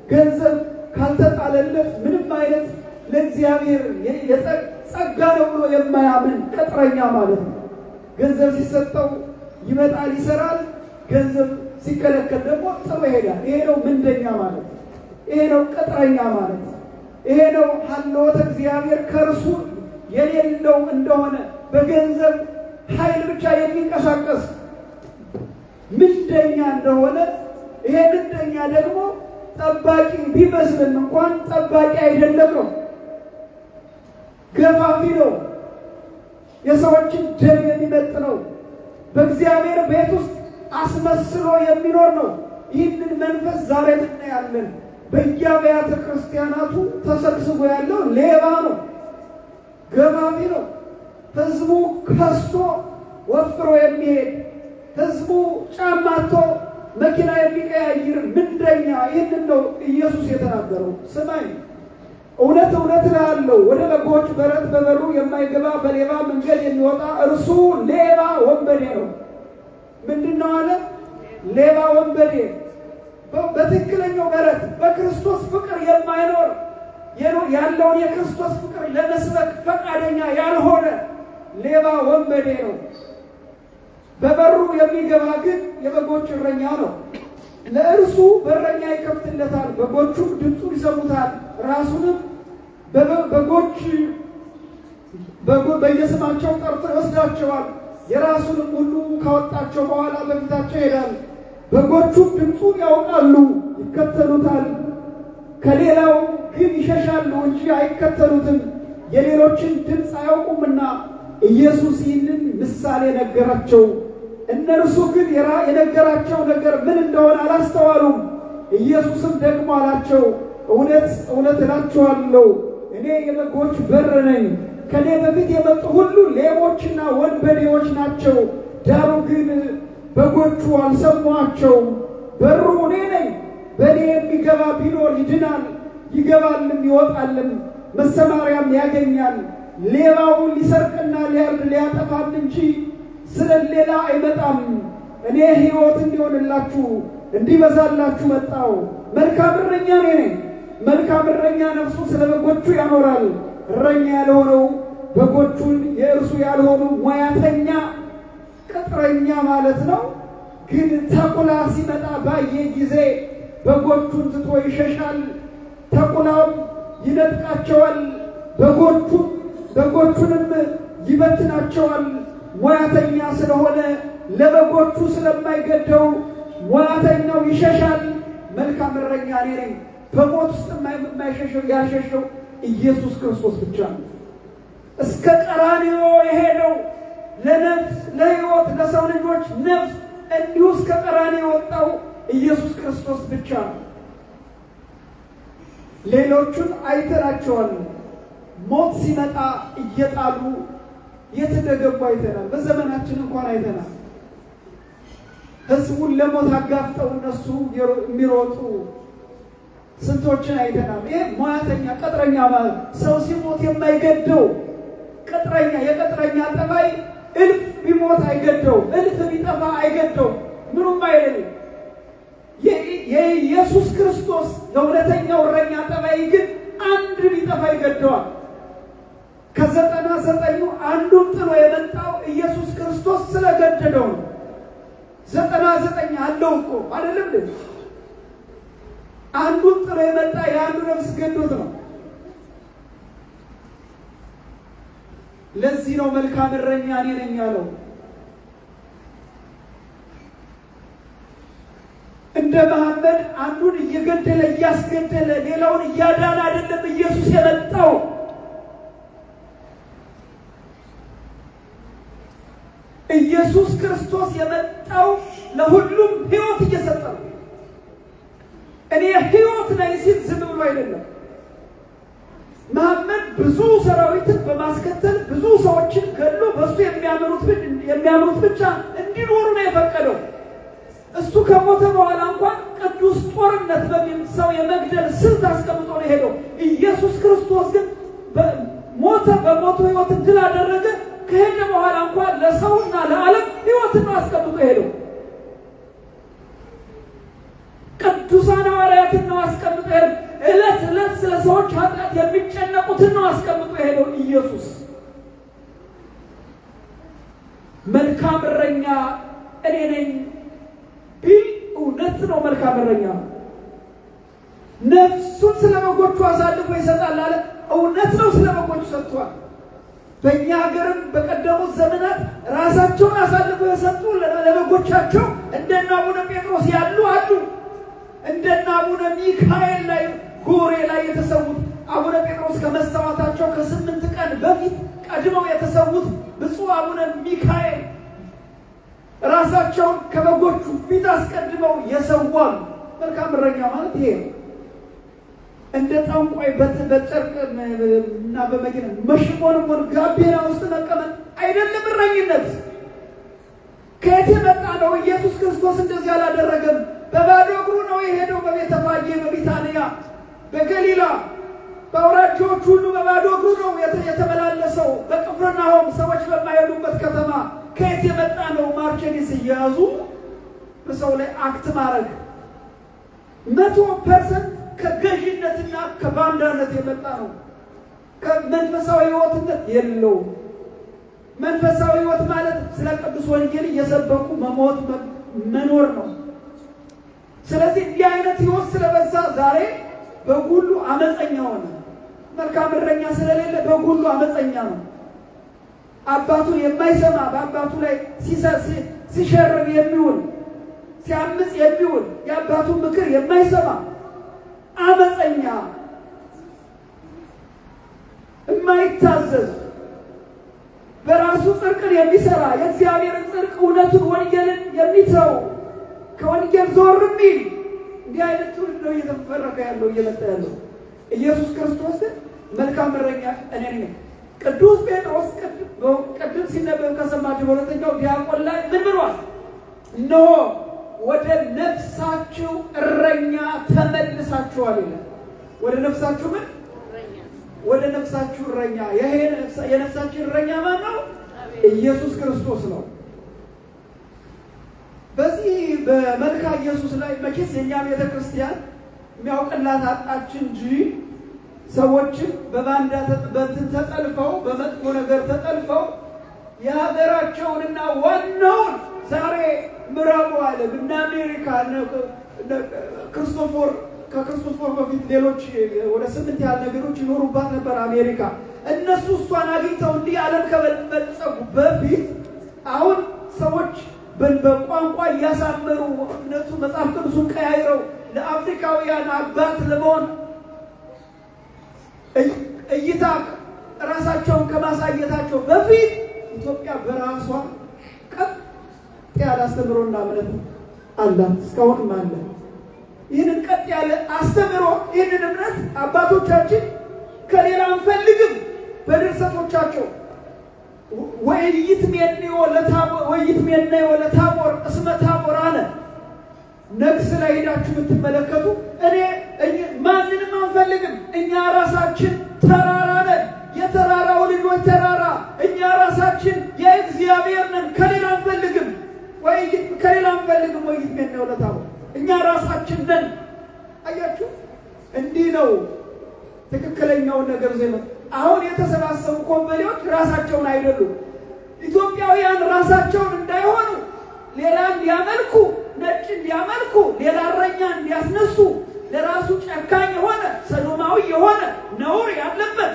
ገንዘብ ካልተጣለለት ምንም አይነት ለእግዚአብሔር ጸጋ ነው ብሎ የማያምን ቅጥረኛ ማለት ነው። ገንዘብ ሲሰጠው ይመጣል፣ ይሰራል። ገንዘብ ሲከለከል ደግሞ ጥሎ ይሄዳል። ይሄ ነው ምንደኛ ማለት። ይሄ ነው ቅጥረኛ ማለት። ይሄ ነው ሀልዎተ እግዚአብሔር ከእርሱ የሌለው እንደሆነ በገንዘብ ኃይል ብቻ የሚንቀሳቀስ ምንደኛ እንደሆነ። ይሄ ምንደኛ ደግሞ ጠባቂ ቢመስልን እንኳን ጠባቂ አይደለም ነው። ገፋፊ ነው። የሰዎችን ደም የሚመጥ ነው። በእግዚአብሔር ቤት ውስጥ አስመስሎ የሚኖር ነው። ይህንን መንፈስ ዛሬ እናያለን። በየአብያተ ክርስቲያናቱ ተሰብስቦ ያለው ሌባ ነው፣ ገፋፊ ነው። ህዝቡ ከስቶ ወፍሮ የሚሄድ ህዝቡ ጫማቶ መኪና የሚቀያይር ምንደኛ። ይህንን ነው ኢየሱስ የተናገረው። ስማኝ፣ እውነት እውነት እልሃለሁ ወደ በጎች በረት በበሩ የማይገባ በሌባ መንገድ የሚወጣ እርሱ ሌባ ወንበዴ ነው። ምንድን ነው አለ? ሌባ ወንበዴ። በትክክለኛው በረት በክርስቶስ ፍቅር የማይኖር ያለውን የክርስቶስ ፍቅር ለመስበክ ፈቃደኛ ያልሆነ ሌባ ወንበዴ ነው። በበሩ የሚገባ ግን የበጎች እረኛ ነው። ለእርሱ በረኛ ይከፍትለታል፣ በጎቹም ድምፁን ይሰሙታል። ራሱንም በጎች በየስማቸው ጠርቶ ይወስዳቸዋል። የራሱንም ሁሉ ካወጣቸው በኋላ በፊታቸው ይሄዳል። በጎቹም ድምፁን ያውቃሉ፣ ይከተሉታል። ከሌላው ግን ይሸሻሉ እንጂ አይከተሉትም፣ የሌሎችን ድምፅ አያውቁምና። ኢየሱስ ይህንን ምሳሌ ነገራቸው። እነርሱ ግን የነገራቸው ነገር ምን እንደሆነ አላስተዋሉም። ኢየሱስም ደግሞ አላቸው፣ እውነት እውነት እላችኋለሁ እኔ የበጎች በር ነኝ። ከኔ በፊት የመጡ ሁሉ ሌቦችና ወንበዴዎች ናቸው፣ ዳሩ ግን በጎቹ አልሰሟቸውም። በሩ እኔ ነኝ። በእኔ የሚገባ ቢኖር ይድናል፣ ይገባልም ይወጣልም መሰማሪያም ያገኛል። ሌባው ሊሰርቅና ሊያርድ ሊያጠፋም እንጂ ስለ ሌላ አይመጣም። እኔ ሕይወት እንዲሆንላችሁ እንዲበዛላችሁ መጣሁ። መልካም እረኛ እኔ ነኝ። መልካም እረኛ ነፍሱ ስለ በጎቹ ያኖራል። እረኛ ያልሆነው በጎቹን የእርሱ ያልሆኑ ሙያተኛ ቅጥረኛ ማለት ነው። ግን ተኩላ ሲመጣ ባየ ጊዜ በጎቹን ትቶ ይሸሻል። ተኩላም ይነጥቃቸዋል፣ በጎቹንም ይበትናቸዋል። ሙያተኛ ስለሆነ ለበጎቹ ስለማይገደው ሙያተኛው ይሸሻል። መልካም እረኛ እኔ ነኝ። በሞት ውስጥ የማይሸሸው ያሸሸው ኢየሱስ ክርስቶስ ብቻ ነው። እስከ ቀራንዮ የሄደው ለነፍስ ለሕይወት ለሰው ልጆች ነፍስ እንዲሁ እስከ ቀራንዮ የወጣው ኢየሱስ ክርስቶስ ብቻ ነው። ሌሎቹን አይተናቸዋል። ሞት ሲመጣ እየጣሉ የት እንደገቡ አይተናል። በዘመናችን እንኳን አይተናል። ሕዝቡን ለሞት አጋፍጠው እነሱ የሚሮጡ ስንቶችን አይተናል። ይሄ ሙያተኛ ቅጥረኛ ማለት ሰው ሲሞት የማይገደው ቅጥረኛ፣ የቅጥረኛ ጠባይ እልፍ ቢሞት አይገደው፣ እልፍ ቢጠፋ አይገደው፣ ምኑም አይደለም። የኢየሱስ ክርስቶስ የእውነተኛው እረኛ ጠባይ ግን አንድ ቢጠፋ ይገደዋል። ከ99 አንዱን ጥሎ የመጣው ኢየሱስ ክርስቶስ ስለገደደው ነው። 99 አለው እኮ አይደለም። አንዱን ጥሎ የመጣ የአንዱ ነፍስ ገዶት ነው። ለዚህ ነው መልካም እረኛ እኔ ነኝ ያለው። እንደ መሐመድ አንዱን እየገደለ እያስገደለ ሌላውን እያዳነ አይደለም ኢየሱስ የመጣው። ኢየሱስ ክርስቶስ የመጣው ለሁሉም ሕይወት እየሰጠ ነው። እኔ ሕይወት ነኝ ሲል ዝም ብሎ አይደለም። መሐመድ ብዙ ሰራዊትን በማስከተል ብዙ ሰዎችን ገድሎ በእሱ የሚያምኑት ብቻ እንዲኖሩ ነው የፈቀደው። እሱ ከሞተ በኋላ እንኳን ቅዱስ ጦርነት በሚል ሰው የመግደል ስልት አስቀምጦ ነው የሄደው። ኢየሱስ ክርስቶስ ግን ሞተ፣ በሞቱ ሕይወትን ድል አደረገ። ከሄደ በኋላ እንኳን ለሰውና ለዓለም ሕይወትን ነው አስቀምጦ ሄደው። ቅዱሳን ሐዋርያትን ነው አስቀምጦ ሄደው። ዕለት ዕለት ስለ ሰዎች ኃጢአት የሚጨነቁትን ነው አስቀምጦ ሄደው። ኢየሱስ መልካም እረኛ እኔ ነኝ ቢል እውነት ነው። መልካም እረኛ ነፍሱን ስለ በጎቹ አሳልፎ ይሰጣል አለ። እውነት ነው፣ ስለ በጎቹ ሰጥቷል። በእኛ ሀገርም በቀደሙት ዘመናት ራሳቸውን አሳልፎ የሰጡ ለበጎቻቸው እንደነ አቡነ ጴጥሮስ ያሉ አሉ። እንደነ አቡነ ሚካኤል ላይ ጎሬ ላይ የተሰዉት አቡነ ጴጥሮስ ከመሰዋታቸው ከ8 ቀን በፊት ቀድመው የተሰዉት ብፁዕ አቡነ ሚካኤል ራሳቸውን ከበጎቹ ፊት አስቀድመው የሰዋሉ። መልካም እረኛ ማለት ይሄ ነው። እንደ ጠንቋይ በጨርቅ እና በመኪና መሽሞንሞን ጋቤና ውስጥ መቀመጥ አይደለም እረኝነት። ከየት የመጣ ነው? ኢየሱስ ክርስቶስ እንደዚህ አላደረገም። በባዶ እግሩ ነው የሄደው። በቤተፋጌ፣ በቢታንያ፣ በገሊላ በአውራጃዎች ሁሉ በባዶ እግሩ ነው የተመላለሰው። በቅፍርናሆም ሰዎች በማይሄዱበት ከተማ ከየት የመጣ ነው? ማርቸዲስ እየያዙ በሰው ላይ አክት ማድረግ 100% ከገዥነትና ከባንዳነት የመጣ ነው። ከመንፈሳዊ ሕይወትነት የለውም። መንፈሳዊ ሕይወት ማለት ስለ ቅዱስ ወንጌል እየሰበኩ መሞት መኖር ነው። ስለዚህ እንዲህ አይነት ሕይወት ስለበዛ ዛሬ በጉሉ አመፀኛ ሆነ። መልካም እረኛ ስለሌለ በጉሉ አመፀኛ ነው። አባቱን የማይሰማ በአባቱ ላይ ሲሸርብ የሚውል ሲያምፅ የሚውል የአባቱን ምክር የማይሰማ አመፀኛ፣ የማይታዘዝ በራሱ ጽድቅን የሚሰራ የእግዚአብሔርን ጽድቅ እውነቱን ወንጌልን የሚተው ከወንጌል ዞር የሚል እንዲህ አይነት ትውልድ ነው እየተፈረቀ ያለው እየመጣ ያለው። ኢየሱስ ክርስቶስ መልካም እረኛ እኔ ነኝ። ቅዱስ ጴጥሮስ ቅድም ሲነበብ ከሰማችሁ በሁለተኛው ዲያቆን ላይ ምን ብሏል? እነሆ ወደ ነፍሳችሁ እረኛ ተመልሳችኋል ይላል። ወደ ነፍሳችሁ ምን? ወደ ነፍሳችሁ እረኛ። ይሄ የነፍሳችን እረኛ ማን ነው? ኢየሱስ ክርስቶስ ነው። በዚህ በመልካ ኢየሱስ ላይ መቼስ የኛ ቤተ ክርስቲያን የሚያውቅላት አጣች እንጂ ሰዎችን በባንዳ ተጠልፈው በመጥፎ ነገር ተጠልፈው የሀገራቸውንና ዋናውን ዛሬ ምዕራቡ ዓለም እና አሜሪካ ከክርስቶፎር በፊት ሌሎች ወደ 8 ያህል ነገሮች ይኖሩባት ነበር አሜሪካ። እነሱ እሷን አግኝተው እንዲህ ዓለም ከበለጸጉ በፊት አሁን ሰዎች በቋንቋ እያሳመሩ እምነቱ መጽሐፍ ቅዱሱን ቀያይረው ለአፍሪካውያን አባት ለመሆን እይታ ራሳቸውን ከማሳየታቸው በፊት ኢትዮጵያ በራሷ ቀጥ ያለ አስተምሮና እምነት አላት። እስካሁንም አለ። ይህንን ቀጥ ያለ አስተምሮ ይህንን እምነት አባቶቻችን ከሌላ አንፈልግም በድርሰቶቻቸው ወይይትሜነዮ ለታቦር እስመ ታቦር አለ። ነግስ ላይ ሄዳችሁ ብትመለከቱ ማንንም አንፈልግም፣ እኛ ራሳችን ተራራ ነን፣ የተራራው ልጆች ተራራ፣ እኛ ራሳችን የእግዚአብሔር ነን፣ ከሌላ አንፈልግም። ወይይትሜነዮ ለታቦር እኛ ራሳችን ነን። አያችሁ፣ እንዲህ ነው ትክክለኛው ነገር ዘመን። አሁን የተሰባሰቡ ኮምበሌዎች ራሳቸውን አይደሉም። ኢትዮጵያውያን ራሳቸውን እንዳይሆኑ ሌላ እንዲያመልኩ፣ ነጭ እንዲያመልኩ፣ ሌላ እረኛ እንዲያስነሱ፣ ለራሱ ጨካኝ የሆነ ሰዶማዊ የሆነ ነውር ያለበት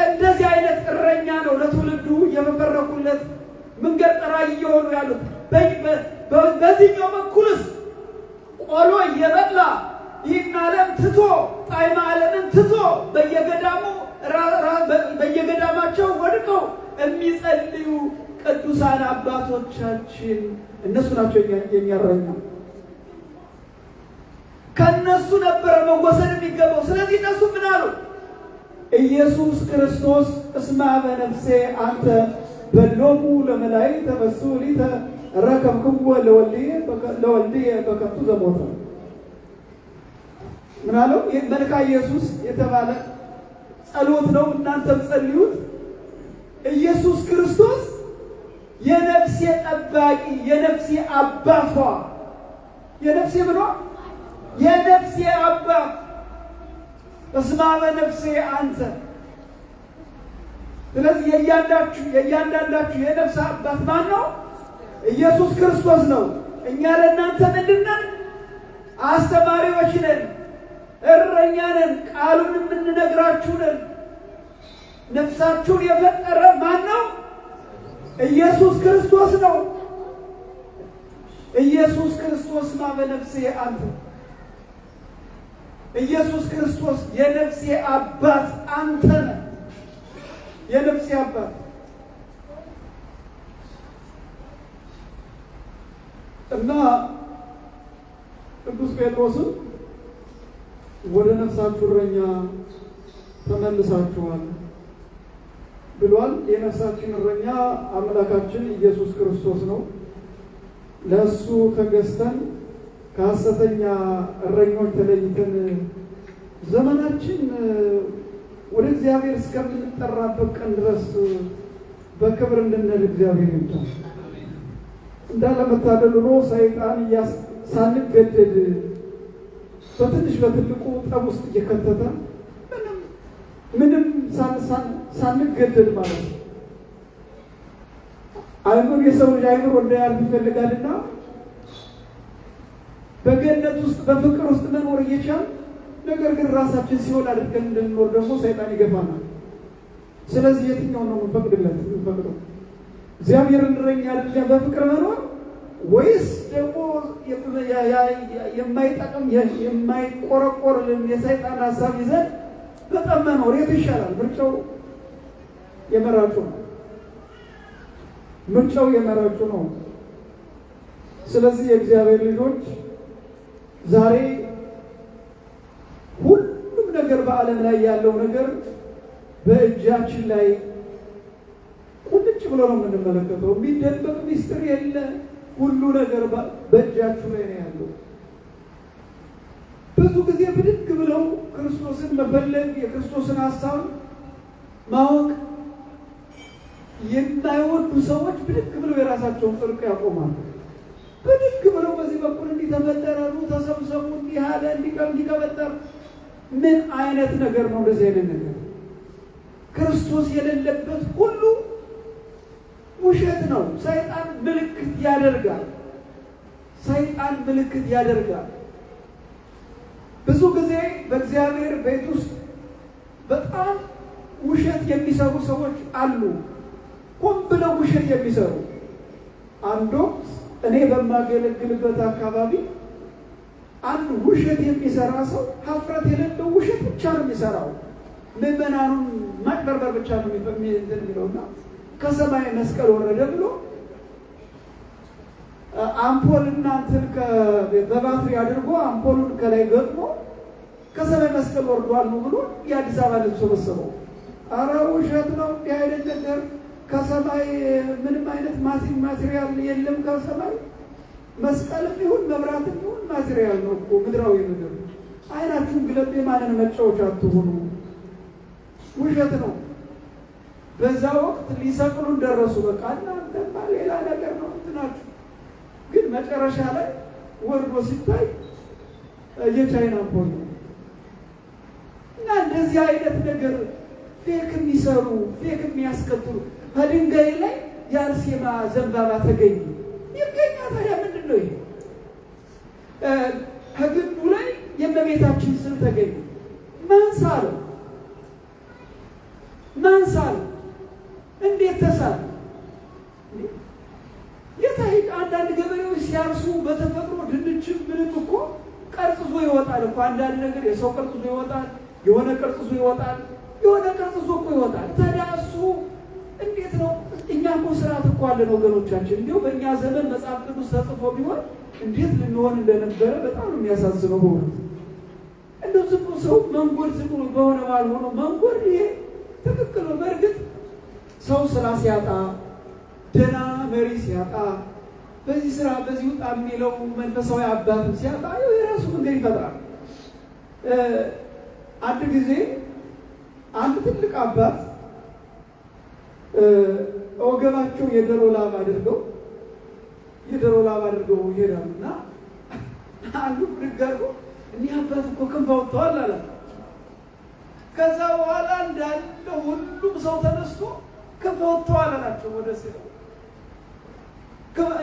እንደዚህ አይነት እረኛ ነው ለትውልዱ የመፈረኩለት መንገድ ጠራጊ እየሆኑ ያሉት። በዚህኛው በኩልስ ቆሎ እየበላ ይህን ዓለም ትቶ ጣዕመ ዓለምን ትቶ በየገዳማቸው ወድቀው የሚጸልዩ ቅዱሳን አባቶቻችን እነሱ ናቸው የኛ እረኛ። ከነሱ ነበረ መወሰድ የሚገባው። ስለዚህ እነሱ ምን አሉ? ኢየሱስ ክርስቶስ እስመ በነፍሴ አንተ በሎሙ ለመላእክት ተበሱ ሊተ ረከብክዎ ለወልድየ በከንቱ ዘሞተ። ምን አለው? መልካ ኢየሱስ የተባለ ጸሎት ነው። እናንተም ጸልዩት። ኢየሱስ ክርስቶስ የነፍሴ ጠባቂ፣ የነፍሴ አባቷ፣ የነፍሴ ብሎ የነፍሴ አባት እስመ በነፍሴ አንተ። ስለዚህ የእያንዳንዳችሁ የነፍስ አባት ማን ነው? ኢየሱስ ክርስቶስ ነው። እኛ ለእናንተ ምንድን ነን? አስተማሪዎች ነን፣ እረኛ ነን፣ ቃሉን የምንነግራችሁ ነን። ነፍሳችሁን የፈጠረ ማን ነው? ኢየሱስ ክርስቶስ ነው። ኢየሱስ ክርስቶስ ማ በነፍሴ አንተ። ኢየሱስ ክርስቶስ የነፍሴ አባት አንተ ነህ። የነፍሴ አባት እና ቅዱስ ጴጥሮስም ወደ ነፍሳችሁ እረኛ ተመልሳችኋል ብሏል። የነፍሳችን እረኛ አምላካችን ኢየሱስ ክርስቶስ ነው። ለእሱ ተገዝተን ከሐሰተኛ እረኞች ተለይተን ዘመናችን ወደ እግዚአብሔር እስከምንጠራበት ቀን ድረስ በክብር እንድንል እግዚአብሔር ይርዳን። እንዳለመታደል ሆኖ ሰይጣን ሳንገደድ በትንሽ በትልቁ ጠብ ውስጥ እየከተተ ምንም ሳንገደድ ማለት ነው። አይምሮ የሰው ልጅ አይምሮ እንዳያልፍ ይፈልጋልና በገነት ውስጥ በፍቅር ውስጥ መኖር እየቻል ነገር ግን ራሳችን ሲሆን አድርገን እንድንኖር ደግሞ ሰይጣን ይገፋናል። ስለዚህ የትኛው ነው የምንፈቅደው? እግዚአብሔርን እረኛ አድርገን በፍቅር መኖር ወይስ ደግሞ የማይጠቅም የማይቆረቆርልን የሰይጣን ሀሳብ ይዘን በጣም መኖር የት ይሻላል? ምርጫው የመራጩ ነው። ስለዚህ የእግዚአብሔር ልጆች ዛሬ ሁሉም ነገር በዓለም ላይ ያለው ነገር በእጃችን ላይ ቁልጭ ብሎ ነው የምንመለከተው። የሚደበቅ ሚስጥር የለ። ሁሉ ነገር በእጃችሁ ላይ ነው ያለው። ብዙ ጊዜ ብድግ ብለው ክርስቶስን መፈለግ የክርስቶስን ሀሳብ ማወቅ የማይወዱ ሰዎች ብድግ ብለው የራሳቸውን ጽድቅ ያቆማሉ። ብድግ ብለው በዚህ በኩል እንዲተፈጠረሩ ተሰብሰቡ እንዲህ አለ እንዲቀበጠር ምን አይነት ነገር ነው? እንደዚህ አይነት ነገር ክርስቶስ የሌለበት ሁሉ ውሸት ነው። ሰይጣን ምልክት ያደርጋል። ብዙ ጊዜ በእግዚአብሔር ቤት ውስጥ በጣም ውሸት የሚሰሩ ሰዎች አሉ። ሆን ብለው ውሸት የሚሰሩ አንዱ እኔ በማገለግልበት አካባቢ አንድ ውሸት የሚሰራ ሰው ሀፍረት የሌለው ውሸት ብቻ ነው የሚሰራው። ምዕመናኑን ማጭበርበር ብቻ ነው የሚለውና ከሰማይ መስቀል ወረደ ብሎ አምፖል እናንተን በባትሪ አድርጎ አምፖሉን ከላይ ገጥሞ ከሰማይ መስቀል ወርዷል ነው ብሎ የአዲስ አበባ ልጅ ሰበሰበው። ኧረ ውሸት ነው እንዲህ አይነት ነገር ከሰማይ ምንም አይነት ማቴሪያል የለም። ከሰማይ መስቀልም ይሁን መብራትም ይሁን ማቴሪያል ነው እኮ ምድራዊ ነገር። አይናችሁን ግለጥ፣ የማንን መጫወቻ አትሁኑ። ውሸት ነው። በዛ ወቅት ሊሰቅሉን ደረሱ። በቃ እናንተማ ሌላ ነገር ነው እንትናችሁ። ግን መጨረሻ ላይ ወርዶ ሲታይ የቻይና አምፖል ነው። እና እንደዚህ አይነት ነገር ፌክ የሚሰሩ ፌክ የሚያስከትሉ ከድንጋይ ላይ የአርሴማ ዘንባባ ተገኘ ይገኛ። ታዲያ ምንድን ነው ይሄ? ከግንቡ ላይ የእመቤታችን ስዕል ተገኘ። ማንሳለው እንዴት ተሳለ? የታይቅ አንዳንድ ገበሬዎች ሲያርሱ በተፈጥሮ ድንችም ምንም እኮ ቀርጽዞ ይወጣል እኮ። አንዳንድ ነገር የሰው ቀርጽዞ ይወጣል፣ የሆነ ቀርጽዞ ይወጣል፣ የሆነ ቀርጽዞ እኮ ይወጣል። ታዲያ እሱ እንዴት ነው? እኛ እኮ ስርዓት እኮ አለን ወገኖቻችን። እንዲሁ በእኛ ዘመን መጽሐፍ ቅዱስ ተጽፎ ቢሆን እንዴት ልንሆን እንደነበረ በጣም ነው የሚያሳዝነው በእውነት። እንደው ዝም ብሎ ሰው መንጎድ ዝም ብሎ በሆነ ባልሆነው መንጎድ ይሄ ትክክል ነው። በእርግጥ ሰው ስራ ሲያጣ፣ ደህና መሪ ሲያጣ፣ በዚህ ስራ በዚህ ውጣ የሚለው መንፈሳዊ አባትም ሲያጣ የራሱ መንገድ ይፈጥራል። አንድ ጊዜ አንድ ትልቅ አባት ወገባቸው የዶሮ ላብ አድርገው ይሄዳሉ እና አንዱ ብድግ አድርጎ እኒህ አባት እኮ ክንፍ አውጥተዋል አለ። ከዛ በኋላ እንዳለ ሁሉም ሰው ተነስቶ ክንፍ አውጥተዋል አላቸው። ወደ ሲለው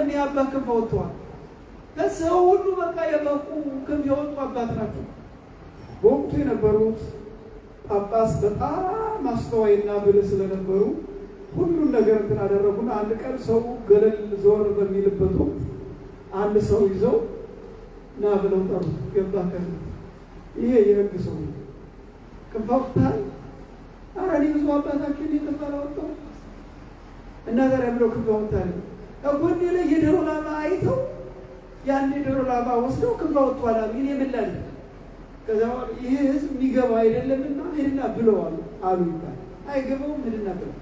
እኒህ አባት ክንፍ አውጥተዋል። ከሰው ሁሉ በቃ የበቁ ክንፍ ያወጡ አባት ናቸው። በወቅቱ የነበሩት ጳጳስ በጣም አስተዋይና ብልህ ስለነበሩ ሁሉን ነገር እንትን አደረጉና አንድ ቀን ሰው ገለል ዞር በሚልበት ወቅት አንድ ሰው ይዘው ና ብለው ጠሩት። ገባ ከነ ይሄ የህግ ሰው ነው። ክንፍ አውጥተሃል? ኧረ እኔ ብዙ አባታችን ክንፍ አላወጣሁም። እና ታዲያ ብለው ክንፍ አውጥተሃል? ከጎኔ ላይ የዶሮ ላባ አይተው ያን የዶሮ ላባ ወስደው ክንፍ አውጥተዋል አሉ። እኔ ምን ላድርግ? ከዛ ይሄ ህዝብ የሚገባ አይደለምና ሄድና ብለዋል አሉ ይባል። አይገባውም ሄድና ብለው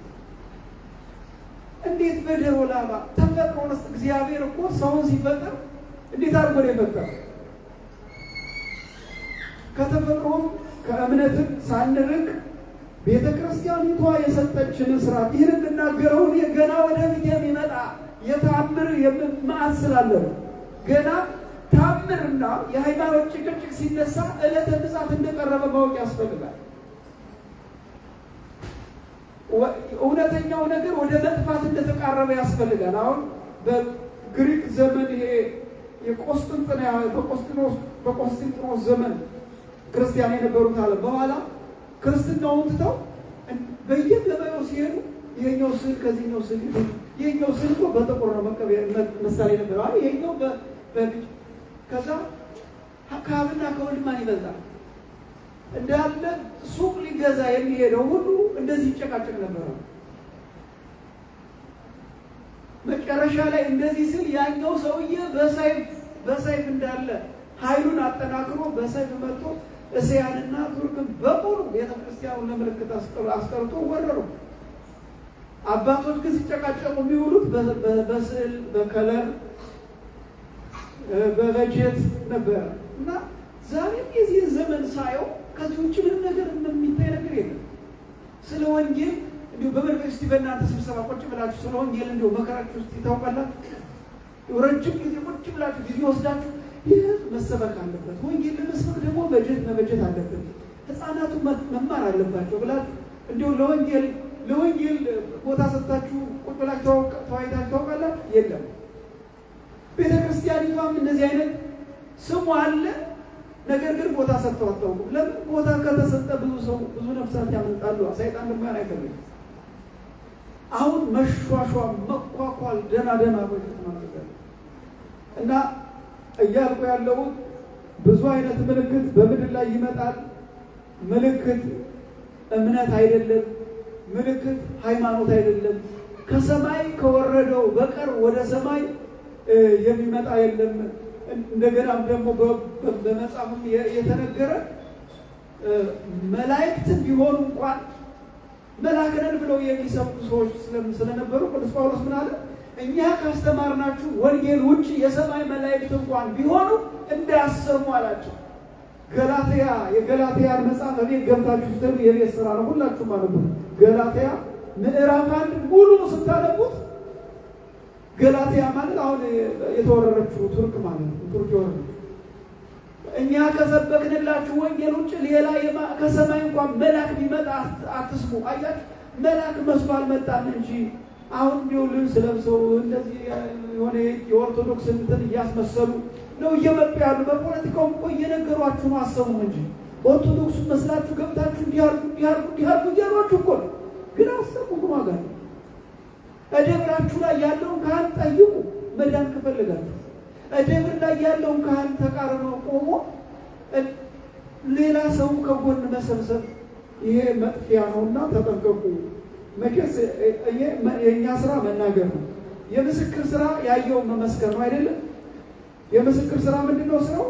እንዴት በዶሮ ላባ ተፈጥሮ ውስጥ እግዚአብሔር እኮ ሰውን ሲፈጥር እንዴት አድርጎ ነው የፈጠረው? ከተፈጥሮም ከእምነትም ሳንርቅ ቤተ ክርስቲያኒቷ የሰጠችንን ስርዓት ይህን የምናገረውን ገና ወደፊት የሚመጣ የታምር የማዕት ስላለ ነው። ገና ታምርና የሃይማኖት ጭቅጭቅ ሲነሳ ዕለተ ምጽአት እንደቀረበ ማወቅ ያስፈልጋል። እውነተኛው ነገር ወደ መጥፋት እንደተቃረበ ያስፈልጋል። አሁን በግሪክ ዘመን ይሄ በቆስጠንጢኖስ ዘመን ክርስቲያን የነበሩት አለ። በኋላ ክርስትናውን ትተው በየገበያው ሲሄዱ ይሄኛው ስዕል ከዚህኛው ስዕል ይሄኛው ስዕል እኮ በጥቁር ነው ምሳሌ ነበር። አይ ይሄኛው በቢጫ ከዛ ከአብና ከወልድ ማን ይበልጣል? እንዳለ ሱቅ ሊገዛ የሚሄደው ሁሉ እንደዚህ ይጨቃጨቅ ነበር። መጨረሻ ላይ እንደዚህ ስል ያኛው ሰውዬ በሰይፍ እንዳለ ኃይሉን አጠናክሮ በሰይፍ መጥቶ እስያንና ቱርክን በሙሉ ቤተክርስቲያኑን ለምልክት አስቀርቶ ወረሩ። አባቶች ግን ሲጨቃጨቁ የሚውሉት በስዕል፣ በከለር፣ በበጀት ነበር እና ዛሬም የዚህ ዘመን ሳየው ከዚህ ውጭ ምንም ነገር የሚታይ ነገር የለም። ስለ ወንጌል እንዲሁ በመንፈስ በእናንተ ስብሰባ ቁጭ ብላችሁ ስለ ወንጌል እንዲሁ መከራችሁ ውስጥ ይታወቃላችሁ። ረጅም ጊዜ ቁጭ ብላችሁ ጊዜ ወስዳችሁ ይህ መሰበክ አለበት፣ ወንጌል ለመስበክ ደግሞ በጀት መበጀት አለበት፣ ህፃናቱ መማር አለባቸው ብላችሁ እንዲሁ ለወንጌል ቦታ ሰጥታችሁ ቁጭ ብላችሁ ተወያይታችሁ ታውቃላችሁ? የለም። ቤተክርስቲያኒቷም እንደዚህ አይነት ስሙ አለ፣ ነገር ግን ቦታ ሰጥተው አታውቁም። ለምን? ቦታ ከተሰጠ ብዙ ነፍሳት ያመልጣሉ። ሰይጣን ደግሞ አይፈልግም። አሁን መሿሿም፣ መኳኳል፣ ደና በጀት ማለት ነው እና እያልኩ ያለው ብዙ አይነት ምልክት በምድር ላይ ይመጣል። ምልክት እምነት አይደለም፣ ምልክት ሃይማኖት አይደለም። ከሰማይ ከወረደው በቀር ወደ ሰማይ የሚመጣ የለም። እንደገናም ደግሞ በመጽሐፍም የተነገረ መላእክት ቢሆኑ እንኳን መልአክ ነን ብለው የሚሰብኩ ሰዎች ስለነበሩ ቅዱስ ጳውሎስ ምን አለ? እኛ ካስተማርናችሁ ወንጌል ውጭ የሰማይ መላእክት እንኳን ቢሆኑ እንዳያሰሙ አላቸው። የገላትያን መጽሐፍ እቤት ገብታችሁ ስትሉ የቤት ስራ ነው፣ ሁላችሁም ማለት ነው። ገላትያ ምዕራፍ 1 ሙሉ ስታነቡት ገላትያ ማለት አሁን የተወረረችው ቱርክ ማለት ነው። ቱርክ የወረረችው እኛ ከሰበክንላችሁ ወንጌል ውጭ ሌላ ከሰማይ እንኳን መልአክ ቢመጣ አትስሙ። አያችሁ፣ መልአክ መስሎ አልመጣም እንጂ አሁን እንዲሁ ልብስ ለብሰው እንደዚህ የሆነ የኦርቶዶክስ እንትን እያስመሰሉ ነው እየመጡ ያሉ። በፖለቲካውም እኮ እየነገሯችሁ ነው፣ አሰሙም እንጂ ኦርቶዶክሱ መስላችሁ ገብታችሁ እንዲያርጉ እያሏችሁ እኮ ነው። ግን አሰሙ ዋጋ ነው። እደብራችሁ ላይ ያለውን ካህን ጠይቁ መዳን ከፈለጋችሁ። እደብር ላይ ያለውን ካህን ተቃርኖ ቆሞ ሌላ ሰው ከጎን መሰብሰብ ይሄ መጥፊያ ነውና ተጠንቀቁ። መቼስ የእኛ ስራ መናገር ነው። የምስክር ስራ ያየውን መመስከር ነው አይደለም? የምስክር ስራ ምንድን ነው? ስራው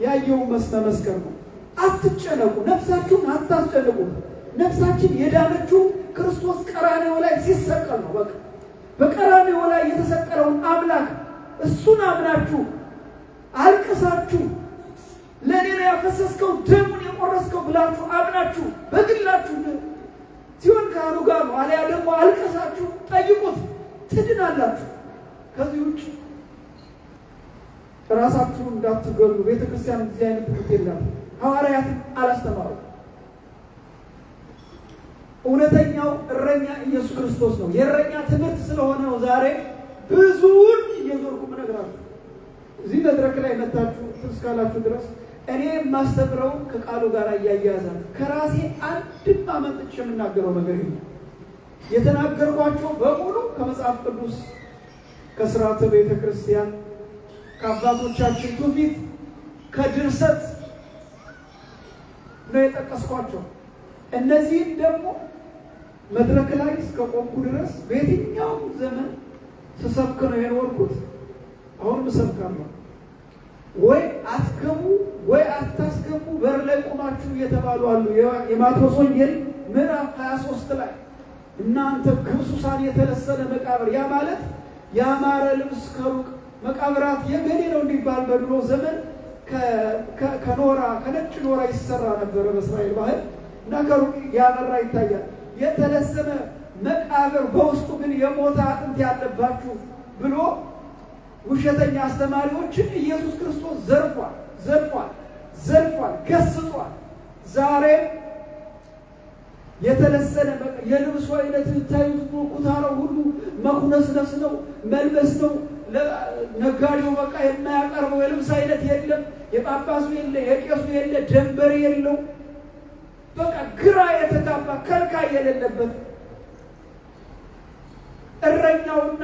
ያየውን መመስከር ነው። አትጨነቁ፣ ነፍሳችሁን አታስጨንቁ። ነፍሳችን የዳነችው ክርስቶስ ቀራንዮ ላይ ሲሰቀል ነው። በቃ በቀራንዮ ላይ የተሰቀለውን አምላክ እሱን አምናችሁ አልቅሳችሁ ለኔ ነው ያፈሰስከው ደሙን የቆረስከው ብላችሁ አምናችሁ በግላችሁ ሲሆን ካህኑ ጋር ነው አለያ ደግሞ አልቅሳችሁ ጠይቁት፣ ትድናላችሁ። ከዚህ ውጭ ራሳችሁ እንዳትገሉ ቤተክርስቲያን እዚህ አይነት ትምህርት የለም። ሐዋርያት አላስተማሩ። እውነተኛው እረኛ ኢየሱስ ክርስቶስ ነው። የእረኛ ትምህርት ስለሆነ ነው ዛሬ ብዙውን እየዞርኩ ምነግራችሁ። እዚህ መድረክ ላይ መታችሁ እስካላችሁ ድረስ እኔ የማስተምረው ከቃሉ ጋር እያያዛለሁ። ከራሴ አንድም አመጥቼ የምናገረው ነገር የለም። የተናገርኳቸው በሙሉ ከመጽሐፍ ቅዱስ ከሥርዓተ ቤተ ክርስቲያን ከአባቶቻችን ትውፊት ከድርሰት ነው የጠቀስኳቸው። እነዚህም ደግሞ መድረክ ላይ እስከ ቆምኩ ድረስ በየትኛውም ዘመን ስሰብክ ነው የኖርኩት። አሁንም እሰብካለሁ። ወይ አትገቡ ወይ አታስገቡ በር ላይ ቆማችሁ እየተባሉ አሉ። የማቴዎስ ወንጌል ምዕራፍ 23 ላይ እናንተ ግብሱሳን የተለሰነ መቃብር፣ ያ ማለት ያማረ ልብስ ከሩቅ መቃብራት የገሌ ነው እንዲባል በድሮ ዘመን ከኖራ ከነጭ ኖራ ይሰራ ነበረ በእስራኤል ባህል እና ከሩቅ ያበራ ይታያል። የተለሰነ መቃብር በውስጡ ግን የሞተ አጥንት ያለባችሁ ብሎ ውሸተኛ አስተማሪዎችን ኢየሱስ ክርስቶስ ዘርፏል፣ ገስጿል። ዛሬ የተለሰነ የልብሱ አይነት ታዩት ኩታራው ሁሉ መኩነስነስ ነው፣ መልበስ ነው። ነጋዴው በቃ የማያቀርበው የልብስ አይነት የለም። የጳጳሱ የለ፣ የቄሱ የለ፣ ደንበር የለው። በቃ ግራ የተጋባ ከልካይ የሌለበት እረኛውና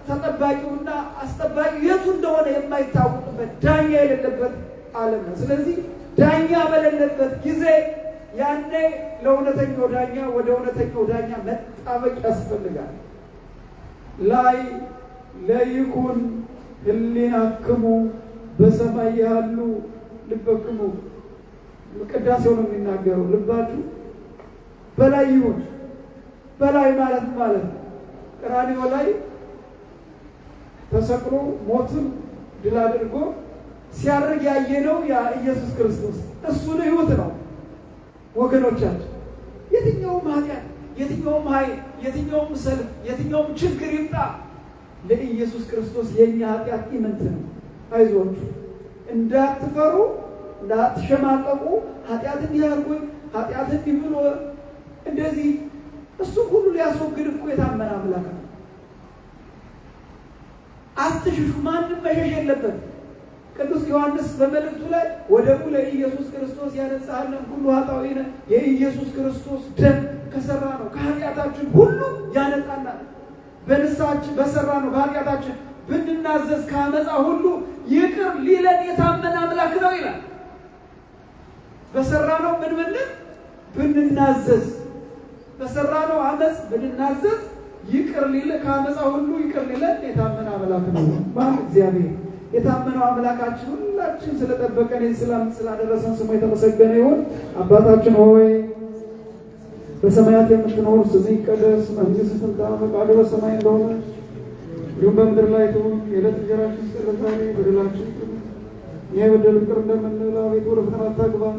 ተጠባቂውና አስጠባቂው የቱ እንደሆነ የማይታወቅበት ዳኛ የሌለበት ዓለም ነው። ስለዚህ ዳኛ በሌለበት ጊዜ ያኔ ለእውነተኛው ዳኛ ወደ እውነተኛው ዳኛ መጣበቅ ያስፈልጋል። ላይ ለይኩን ህሊናክሙ በሰማይ ያሉ ልበክሙ። ቅዳሴው ነው የሚናገረው። ልባችሁ በላይ ይሁን። በላይ ማለት ቀራንዮ ላይ ተሰቅሎ ሞትን ድል አድርጎ ሲያርግ ያየነው ያ ኢየሱስ ክርስቶስ እሱን ህይወት ነው ወገኖቻችን። የትኛውም ኃጢአት፣ የትኛውም ኃይል፣ የትኛውም ሰልፍ፣ የትኛውም ችግር ይምጣ ለኢየሱስ ክርስቶስ የኛ ኃጢአት ኢምንት ነው። አይዟችሁ፣ እንዳትፈሩ፣ እንዳትሸማቀቁ። ኃጢአትን ያርጉኝ፣ ኃጢአትን ይብሎ እንደዚህ እሱ ሁሉ ሊያስወግድ እኮ የታመነ አምላክ ነው። አትሽሹ፣ ማንም መሸሽ የለበት። ቅዱስ ዮሐንስ በመልእክቱ ላይ ወደሙ ለኢየሱስ ክርስቶስ ያነጻልን ሁሉ ኃጣውኢነ፣ የኢየሱስ ክርስቶስ ደም ከሰራ ነው ከኃጢአታችን ሁሉ ያነጻናል። በንስሐችን በሰራ ነው በኃጢአታችን ብንናዘዝ ከአመፃ ሁሉ ይቅር ሊለን የታመነ አምላክ ነው ይላል። በሰራነው ምን ብንናዘዝ በሰራነው አመጽ ብንናዘዝ ይቅር ሊለ ከአመጻ ሁሉ ይቅር ሊለን የታመነ አምላክ ነው። ማን? እግዚአብሔር። የታመነው አምላካችን ሁላችን ስለጠበቀን ሰላም ስላደረሰን ስሙ የተመሰገነ ይሁን። አባታችን ሆይ በሰማያት የምትኖር ስምህ ይቀደስ፣ መንግሥትህ ትምጣ፣ ፈቃድህ በሰማይ እንደሆነች እንዲሁም በምድር ላይ ትሁን። የዕለት እንጀራችንን ስጠን ዛሬ፣ በደላችንን እኛ የበደሉንን ይቅር እንደምንል፣ አቤቱ ወደ ፈተና አታግባን